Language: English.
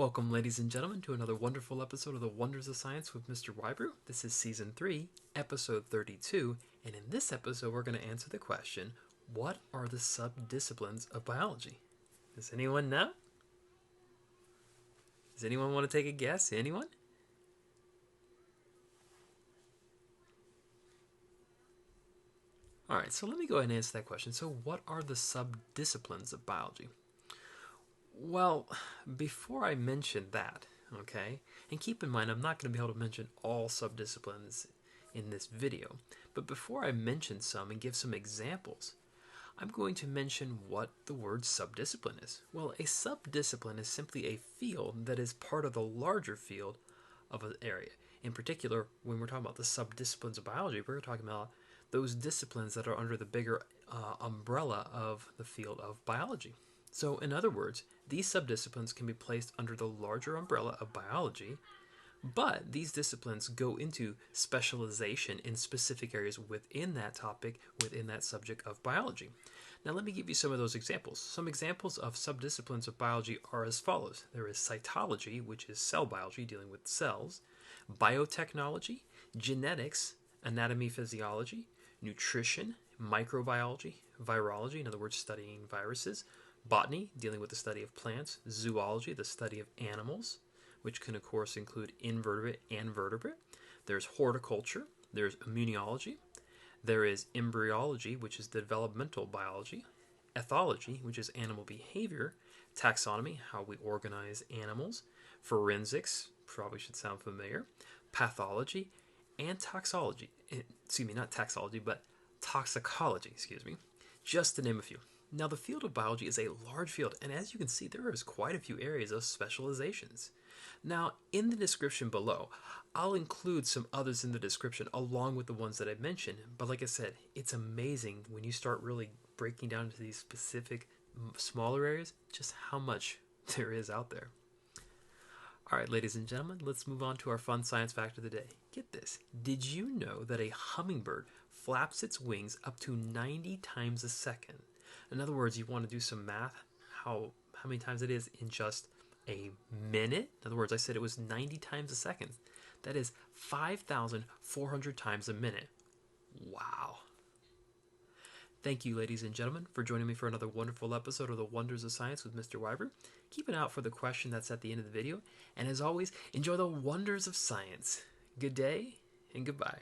Welcome, ladies and gentlemen, to another wonderful episode of The Wonders of Science with Mr. Whybrew. This is Season 3, Episode 32, and in this episode we're going to answer the question, what are the subdisciplines of biology? Does anyone know? Does anyone want to take a guess? Anyone? Alright, so let me go ahead and answer that question. So what are the subdisciplines of biology? Well, before I mention that, okay, and keep in mind I'm not going to be able to mention all subdisciplines in this video, but before I mention some and give some examples, I'm going to mention what the word subdiscipline is. Well, a subdiscipline is simply a field that is part of the larger field of an area. In particular, when we're talking about the subdisciplines of biology, we're talking about those disciplines that are under the bigger umbrella of the field of biology. So, in other words, these subdisciplines can be placed under the larger umbrella of biology, but these disciplines go into specialization in specific areas within that topic, within that subject of biology. Now, let me give you some of those examples. Some examples of subdisciplines of biology are as follows. There is cytology, which is cell biology, dealing with cells, biotechnology, genetics, anatomy, physiology, nutrition, microbiology, virology, in other words, studying viruses, botany, dealing with the study of plants, zoology, the study of animals, which can of course include invertebrate and vertebrate. There's horticulture, there's immunology, there is embryology, which is the developmental biology, ethology, which is animal behavior, taxonomy, how we organize animals, forensics, probably should sound familiar, pathology, and toxology, not taxology, but toxicology, just to name a few. Now, the field of biology is a large field, and as you can see, there is quite a few areas of specializations. Now, in the description below, I'll include some others in the description along with the ones that I mentioned, but like I said, it's amazing when you start really breaking down into these specific smaller areas, just how much there is out there. All right, ladies and gentlemen, let's move on to our fun science fact of the day. Get this. Did you know that a hummingbird flaps its wings up to 90 times a second? In other words, you want to do some math, how many times it is in just a minute? In other words, I said it was 90 times a second. That is 5,400 times a minute. Wow. Thank you, ladies and gentlemen, for joining me for another wonderful episode of The Wonders of Science with Mr. Whybrew. Keep an eye out for the question that's at the end of the video. And as always, enjoy the wonders of science. Good day and goodbye.